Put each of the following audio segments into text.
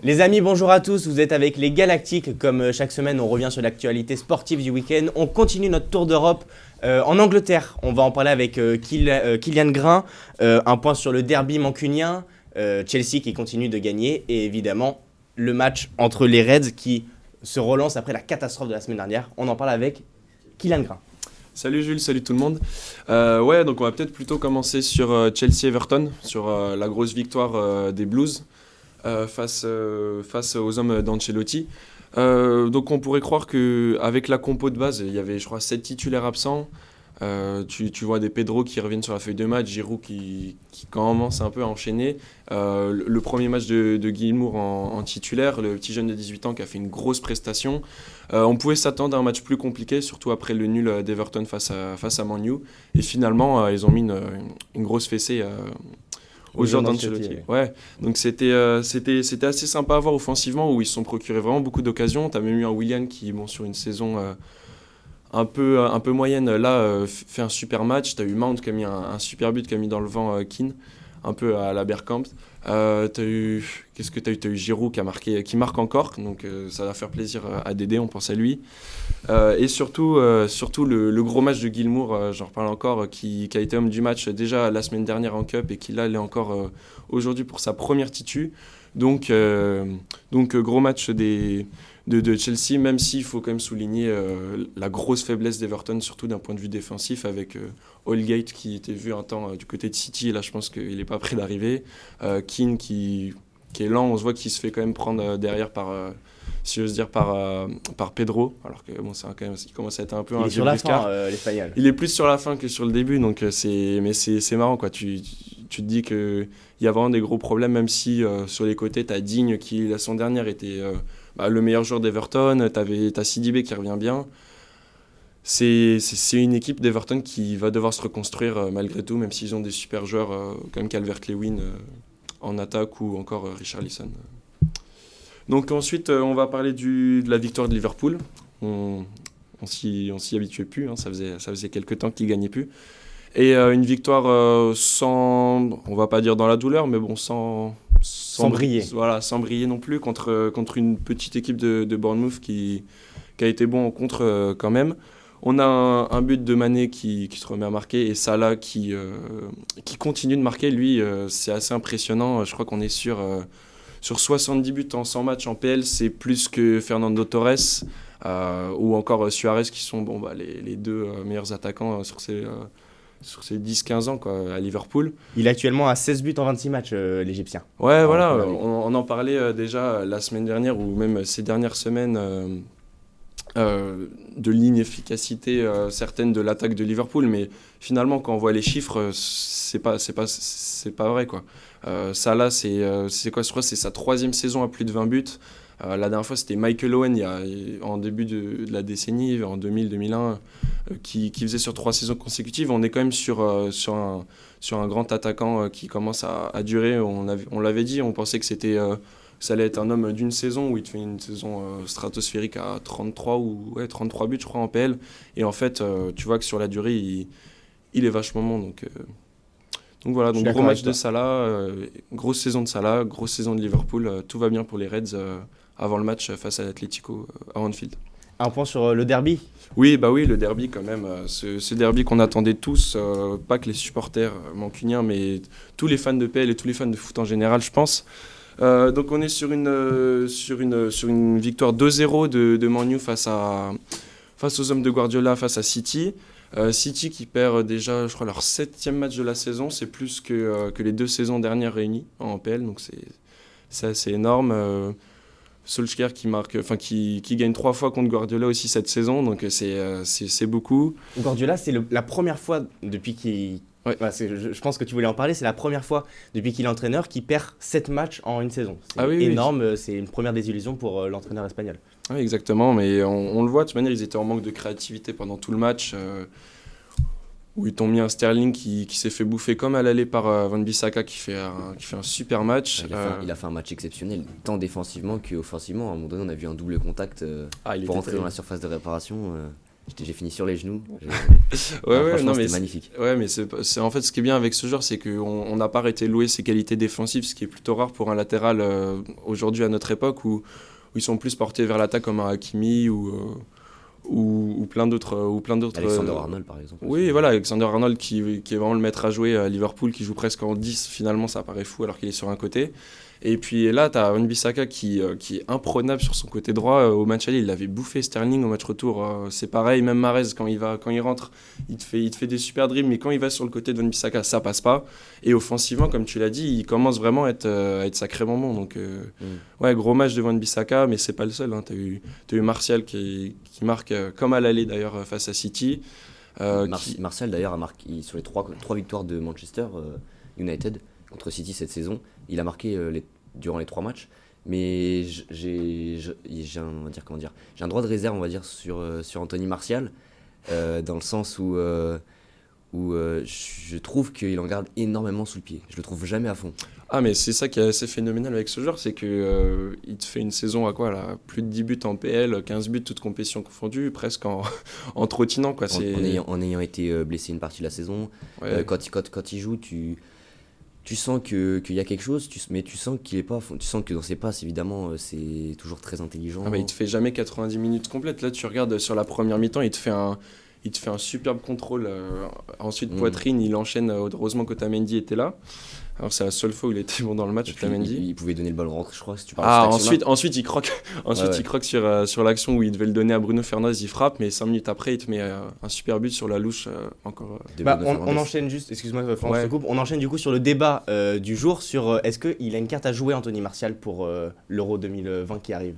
Les amis, bonjour à tous, vous êtes avec les Galactiques. Comme chaque semaine, on revient sur l'actualité sportive du week-end. On continue notre tour d'Europe en Angleterre. On va en parler avec Kylian Grain. Un point sur le derby mancunien, Chelsea qui continue de gagner. Et évidemment, le match entre les Reds qui se relance après la catastrophe de la semaine dernière. On en parle avec Kylian Grain. Salut Jules, salut tout le monde. Donc on va peut-être plutôt commencer sur Chelsea-Everton, sur la grosse victoire des Blues face aux hommes d'Ancelotti. Donc on pourrait croire qu'avec la compo de base, il y avait je crois 7 titulaires absents. Tu vois des Pedro qui reviennent sur la feuille de match, Giroud qui commence un peu à enchaîner. Le premier match de Gilmour en titulaire, le petit jeune de 18 ans qui a fait une grosse prestation. On pouvait s'attendre à un match plus compliqué, surtout après le nul d'Everton face à Man U. Et finalement, ils ont mis une grosse fessée aux joueurs d'Ancelotti. Ouais. Donc c'était assez sympa à voir offensivement, où ils se sont procurés vraiment beaucoup d'occasions. Tu as même eu un Willian qui, sur une saison un peu moyenne, là, fait un super match. Tu as eu Mount qui a mis un super but, qui a mis dans le vent Keane, un peu à la Bergkamp. Qu'est-ce que tu as eu? Tu as eu Giroud qui marque encore, donc ça va faire plaisir à Dédé, on pense à lui. Et surtout le gros match de Gilmour, j'en reparle encore, qui a été homme du match déjà la semaine dernière en Cup et qui là l'est encore aujourd'hui pour sa première titu. Donc gros match de Chelsea, même s'il faut quand même souligner la grosse faiblesse d'Everton, surtout d'un point de vue défensif, avec Holgate qui était vu un temps du côté de City, et là je pense qu'il n'est pas prêt d'arriver. Keane qui est lent, on se voit qu'il se fait quand même prendre derrière si j'ose dire, par Pedro, alors que c'est quand même, il commence à être un peu un vieux briscard. Il est sur la fin, l'Espagnol. Il est plus sur la fin que sur le début, donc c'est marrant, quoi. Tu te dis qu'il y a vraiment des gros problèmes, même si sur les côtés, tu as Digne qui, la saison dernière, était le meilleur joueur d'Everton, t'as Sidibé qui revient bien. C'est une équipe d'Everton qui va devoir se reconstruire malgré tout, même s'ils ont des super joueurs comme Calvert-Lewin en attaque ou encore Richarlison. Donc ensuite, on va parler de la victoire de Liverpool. On s'y habituait plus, ça faisait quelques temps qu'ils gagnaient plus. Et une victoire sans, on va pas dire dans la douleur, mais bon, sans briller. Voilà, sans briller non plus, contre une petite équipe de Bournemouth qui a été bon en contre quand même. On a un but de Mané qui se remet à marquer, et Salah qui continue de marquer. Lui, c'est assez impressionnant. Je crois qu'on est sur 70 buts en 100 matchs en PL, c'est plus que Fernando Torres ou encore Suarez, qui sont les deux meilleurs attaquants sur ces 10-15 ans, quoi, à Liverpool. Il est actuellement à 16 buts en 26 matchs, l'Égyptien. Ouais, voilà, on en parlait déjà la semaine dernière, ou même ces dernières semaines, de l'inefficacité certaine de l'attaque de Liverpool, mais finalement, quand on voit les chiffres, c'est pas vrai, quoi. Salah, c'est quoi, je crois que c'est sa 3e saison à plus de 20 buts. La dernière fois, c'était Michael Owen, en début de la décennie, en 2000-2001, qui faisait sur 3 saisons consécutives. On est quand même sur un grand attaquant qui commence à durer. On l'avait dit, on pensait que ça allait être un homme d'une saison, où il te fait une saison stratosphérique à 33 buts, je crois, en PL. Et en fait, tu vois que sur la durée, il est vachement bon. Donc voilà, gros match de Salah, grosse saison de Salah, grosse saison de Liverpool. Tout va bien pour les Reds avant le match face à l'Atlético à Anfield. Un point sur le derby. Oui, le derby quand même. Ce derby qu'on attendait tous, pas que les supporters mancuniens, mais tous les fans de PL et tous les fans de foot en général, je pense. Donc on est sur une victoire 2-0 de Man U face aux hommes de Guardiola, face à City. City qui perd déjà, je crois, leur 7e match de la saison. C'est plus que les 2 saisons dernières réunies en PL, donc c'est assez énorme. Solskjaer qui gagne 3 fois contre Guardiola aussi cette saison, donc c'est beaucoup. Guardiola, c'est la première fois depuis qu'il... Ouais. Je pense que tu voulais en parler, c'est la première fois depuis qu'il est entraîneur qu'il perd 7 matchs en une saison. C'est énorme, oui. C'est une première désillusion pour l'entraîneur espagnol. Oui, exactement, mais on le voit, de toute manière, ils étaient en manque de créativité pendant tout le match, où ils t'ont mis un Sterling qui s'est fait bouffer comme à l'aller par Van Bissaka, qui fait un super match. Il a fait un match exceptionnel, tant défensivement qu'offensivement. À un moment donné, on a vu un double contact pour entrer dans la surface de réparation. J'ai fini sur les genoux. Non, mais c'était magnifique. ouais, mais en fait ce qui est bien avec ce joueur, c'est qu'on n'a pas arrêté de louer ses qualités défensives, ce qui est plutôt rare pour un latéral aujourd'hui à notre époque où ils sont plus portés vers l'attaque comme un Hakimi ou plein d'autres. Alexander Arnold, par exemple. Oui, voilà, Alexander Arnold qui est vraiment le maître à jouer à Liverpool, qui joue presque en 10, finalement, ça paraît fou alors qu'il est sur un côté. Et puis là, tu as Wan-Bissaka qui est imprenable sur son côté droit. Au match aller, il avait bouffé Sterling. Au match retour, c'est pareil. Même Mahrez, quand il rentre, il te fait des super dribbles. Mais quand il va sur le côté de Wan-Bissaka, ça passe pas. Et offensivement, comme tu l'as dit, il commence vraiment à être sacrément bon. Donc, ouais, gros match de Wan-Bissaka, mais c'est pas le seul. Hein. Tu as eu Martial qui marque, comme à l'aller d'ailleurs, face à City. Martial, d'ailleurs, a marqué sur les trois victoires de Manchester United contre City cette saison. Il a marqué durant les 3 matchs, mais j'ai un droit de réserve, on va dire, sur Anthony Martial, dans le sens où je trouve qu'il en garde énormément sous le pied. Je le trouve jamais à fond. Ah, mais c'est ça qui est assez phénoménal avec ce joueur, c'est que il te fait une saison à quoi là, plus de 10 buts en PL, 15 buts toutes compétitions confondues, presque en trottinant quoi. En ayant été blessé une partie de la saison, Ouais. quand il joue, tu sens qu'il y a quelque chose, mais tu sens qu'il est pas à fond. Tu sens que dans ses passes, évidemment, c'est toujours très intelligent. Ah, bah, il te fait jamais 90 minutes complètes. Là, tu regardes sur la première mi-temps, il te fait un superbe contrôle. Ensuite, poitrine, il enchaîne. Heureusement qu'Otamendi était là. Alors, c'est la seule fois où il était bon dans le match, Et puis, Otamendi. il pouvait donner le ballon rentré, je crois, si tu parles de cette action-là. Ensuite, il croque. Il croque sur l'action où il devait le donner à Bruno Fernandes. Il frappe, mais 5 minutes après, il te met un super but sur la louche. Encore. De Bah, Bruno on Fernandes. enchaîne juste, excuse-moi Florence, Ouais. je te coupe, on enchaîne du coup sur le débat du jour sur est-ce qu'il a une carte à jouer Anthony Martial pour l'Euro 2020 qui arrive.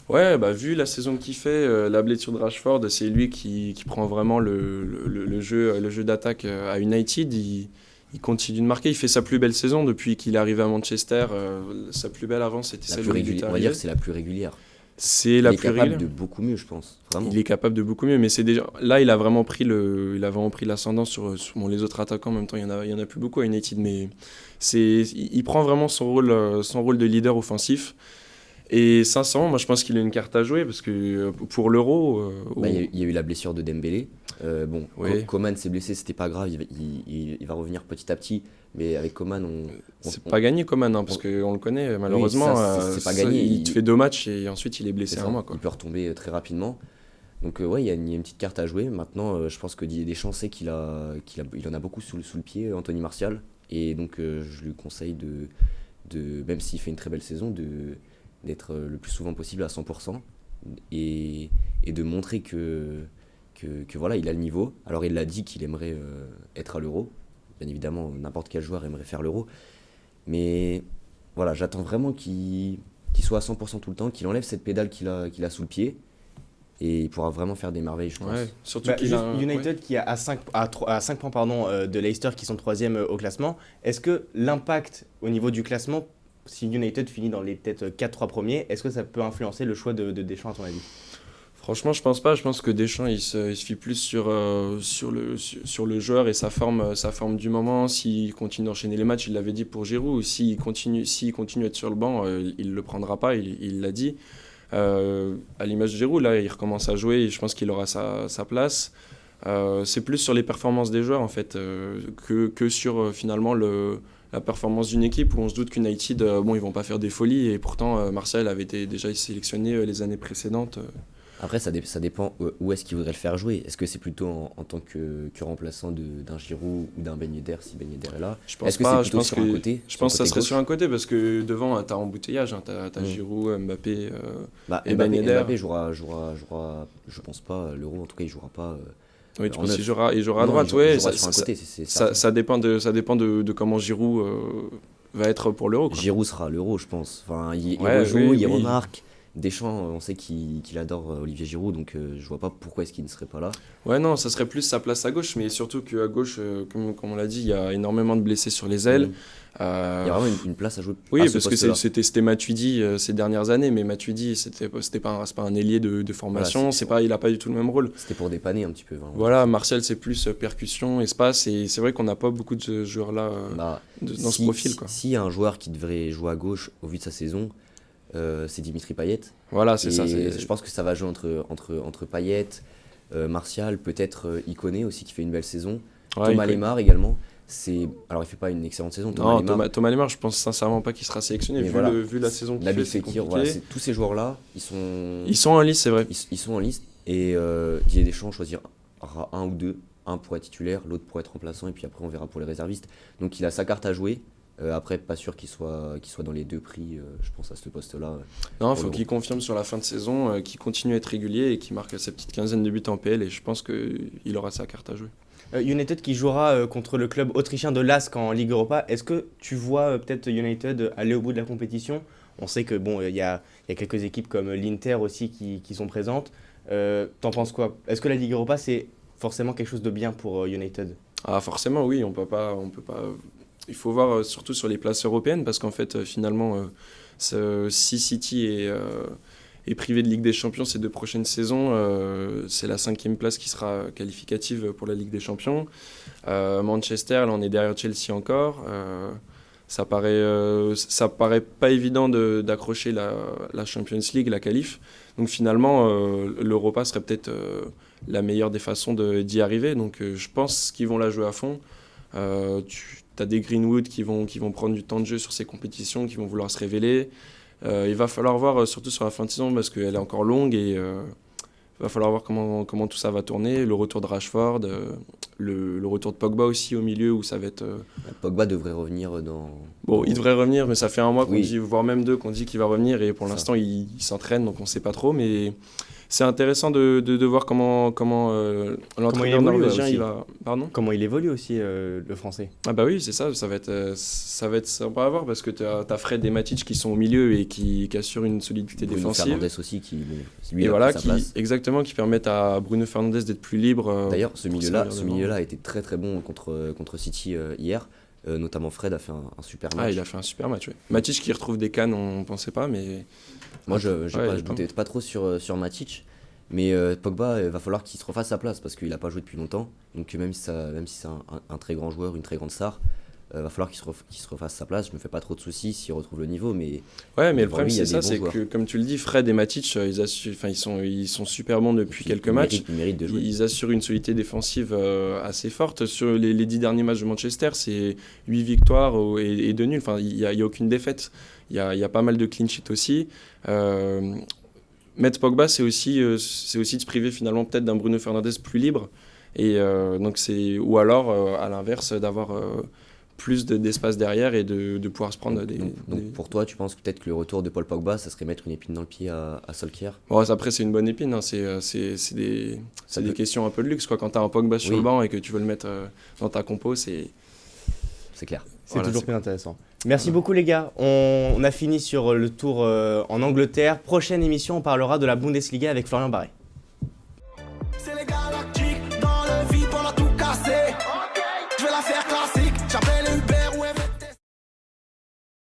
Ouais, bah, vu la saison qu'il fait, la blessure de Rashford, c'est lui qui prend vraiment le jeu d'attaque à United. Il continue de marquer. Il fait sa plus belle saison depuis qu'il est arrivé à Manchester. Sa plus belle avant, c'était La celle plus où il régulière, était on va arrivé. dire que c'est la plus régulière. C'est Il la est plus capable régulière. de beaucoup mieux, je pense. Vraiment. Il est capable de beaucoup mieux, mais c'est déjà là il a vraiment pris l'ascendant sur bon, les autres attaquants. En même temps, il y en a plus beaucoup à United, mais il prend vraiment son rôle de leader offensif. Et sincèrement, moi je pense qu'il a une carte à jouer parce que pour l'Euro, Il y a eu la blessure de Dembélé. Oui. Coman s'est blessé, c'était pas grave, il va revenir petit à petit. Mais avec Coman, c'est pas gagné Coman, hein, parce qu'on le connaît malheureusement. c'est pas gagné. Il te fait 2 matchs et ensuite il est blessé un mois. Quoi. Il peut retomber très rapidement. Donc ouais, il y a une petite carte à jouer. Maintenant, je pense que Didier Deschamps sait qu'il en a beaucoup sous le pied, Anthony Martial. Et donc je lui conseille même s'il fait une très belle saison, d'être le plus souvent possible à 100% et de montrer que voilà, il a le niveau. Alors il l'a dit qu'il aimerait être à l'Euro. Bien évidemment, n'importe quel joueur aimerait faire l'Euro. Mais voilà, j'attends vraiment qu'il soit à 100% tout le temps, qu'il enlève cette pédale qu'il a sous le pied. Et il pourra vraiment faire des merveilles, je pense. Ouais, surtout Bah, qu'il juste a United qui est à 5 points pardon, de Leicester qui sont 3e au classement. Est-ce que l'impact au niveau du classement, si United finit dans les peut-être 4-3 premiers, est-ce que ça peut influencer le choix de Deschamps à ton avis? Franchement, je pense pas. Je pense que Deschamps, il se fie plus sur le joueur et sa forme du moment. S'il continue d'enchaîner les matchs, il l'avait dit pour Giroud. S'il continue à être sur le banc, il le prendra pas. Il l'a dit. À l'image de Giroud, là, il recommence à jouer et je pense qu'il aura sa place. C'est plus sur les performances des joueurs en fait que sur finalement la performance d'une équipe où on se doute qu'United, ils vont pas faire des folies et pourtant Martial avait été déjà sélectionné les années précédentes. Après, ça dépend où est-ce qu'il voudrait le faire jouer. Est-ce que c'est plutôt en tant que remplaçant d'un Giroud ou d'un Ben Yedder, si Ben Yedder est là? Je pense Est-ce que pas, c'est plutôt sur un côté? Je pense que ça côté serait gauche sur un côté parce que devant, t'as embouteillage, hein, t'as Giroud, Mbappé et Ben Mbappé, Yedder. Mbappé jouera, je pense pas, l'Euro, en tout cas, il jouera pas. Oui, tu en penses neuf. qu'il jouera à Non, droite, il ouais. jouera sur un côté, c'est certain. Ça dépend de comment Giroud va être pour l'Euro. Quoi. Giroud sera à l'Euro, je pense. Enfin, il Ouais, rejoue, oui, il oui. remarque. Deschamps, on sait qu'il adore Olivier Giroud, donc je vois pas pourquoi est-ce qu'il ne serait pas là. Ouais, non, ça serait plus sa place à gauche, mais surtout qu'à gauche, comme on l'a dit, il y a énormément de blessés sur les ailes. Il y a vraiment une place à jouer. Oui, à ce parce que poste-là. c'était Matuidi ces dernières années, mais Matuidi, c'est pas un ailier de formation, Voilà, il a pas du tout le même rôle. C'était pour dépanner un petit peu. Vraiment. Voilà, Martial, c'est plus percussion, espace, et c'est vrai qu'on n'a pas beaucoup de ce joueurs-là dans ce profil. Quoi. S'il y a un joueur qui devrait jouer à gauche au vu de sa saison, c'est Dimitri Payet. Voilà, c'est ça. Je pense que ça va jouer entre Payet, Martial, peut-être Ikoné aussi qui fait une belle saison. Ouais, Thomas Lemar également. Alors il fait pas une excellente saison, Thomas Non, Lemar. Thomas Lemar, je pense sincèrement pas qu'il sera sélectionné Mais vu, voilà. vu la saison qu'il Nabil fait, c'est Fekir, compliqué. voilà, tous ces joueurs-là, Ils sont en lice, c'est vrai. ils sont en liste et Didier Deschamps choisira un ou deux, un pour être titulaire, l'autre pour être remplaçant et puis après on verra pour les réservistes. Donc il a sa carte à jouer. Après, pas sûr qu'il soit dans les deux prix, je pense, à ce poste-là. Non, il faut l'Euro. qu'il confirme sur la fin de saison, qu'il continue à être régulier et qu'il marque sa petite quinzaine de buts en PL et je pense qu'il aura sa carte à jouer. United qui jouera contre le club autrichien de Lask en Ligue Europa. Est-ce que tu vois peut-être United aller au bout de la compétition? On sait que bon, il y a quelques équipes comme l'Inter aussi qui sont présentes. T'en penses quoi? Est-ce que la Ligue Europa c'est forcément quelque chose de bien pour United? Ah, forcément, oui, on peut pas. Il faut voir surtout sur les places européennes parce qu'en fait, finalement, si City est privé de Ligue des Champions ces 2 prochaines saisons, c'est la 5e place qui sera qualificative pour la Ligue des Champions. Manchester, là, on est derrière Chelsea encore. Ça paraît pas évident d'accrocher la Champions League, la qualif. Donc finalement, l'Europa serait peut-être la meilleure des façons d'y arriver. Donc je pense qu'ils vont la jouer à fond. Tu as des Greenwood qui vont prendre du temps de jeu sur ces compétitions, qui vont vouloir se révéler. Il va falloir voir, surtout sur la fin de saison, parce qu'elle est encore longue et il va falloir voir comment tout ça va tourner. Le retour de Rashford, le retour de Pogba aussi au milieu où ça va être... Pogba devrait revenir dans... Bon, il devrait revenir, mais ça fait un mois qu'on Oui. dit, voire même 2, qu'on dit qu'il va revenir et pour Ça. l'instant il s'entraîne donc on ne sait pas trop. Mais c'est intéressant de voir comment l'entraîneur évolue, norvégien aussi. il va... Pardon? Comment il évolue aussi le français? Ah bah oui, c'est ça, ça va être sympa à voir parce que t'as Fred et Matic qui sont au milieu et qui assurent une solidité Bruno défensive. Fernandes aussi, lui Et a voilà, pris sa place. exactement, qui permettent à Bruno Fernandes d'être plus libre. D'ailleurs, ce pour milieu-là servir devant. a été très très bon contre City hier. Notamment Fred a fait un super match. Ah, il a fait un super match, ouais. Matic qui retrouve des cannes, on pensait pas, mais... Moi, je Ouais, doutais pas trop sur Matic. Mais Pogba, il va falloir qu'il se refasse sa place parce qu'il n'a pas joué depuis longtemps. Donc même si c'est un très grand joueur, une très grande star, va falloir qu'il se refasse sa place. Je me fais pas trop de soucis s'il retrouve le niveau. Mais Ouais, mais le devant problème lui, il y a c'est ça, des c'est bons que comme tu le dis, Fred et Matic, ils sont super bons depuis quelques matchs. ils méritent de jouer. Ils assurent une solidité défensive assez forte. Sur les 10 derniers matchs de Manchester, c'est 8 victoires et 2 nuls. Enfin, il y a aucune défaite. Il y a pas mal de clean sheet aussi. Mettre Pogba, c'est aussi de se priver finalement peut-être d'un Bruno Fernandes plus libre. Et donc ou alors, à l'inverse, d'avoir plus d'espace derrière et de pouvoir se prendre Donc pour toi, tu penses peut-être que le retour de Paul Pogba, ça serait mettre une épine dans le pied à Solskjaer? Bon, après, c'est une bonne épine. Hein. C'est des questions un peu de luxe. Quoi. Quand tu as un Pogba sur Oui. le banc et que tu veux le mettre dans ta compo, c'est clair. C'est Voilà, toujours c'est- plus intéressant. Merci beaucoup les gars. On a fini sur le tour en Angleterre. Prochaine émission, on parlera de la Bundesliga avec Florian Barré.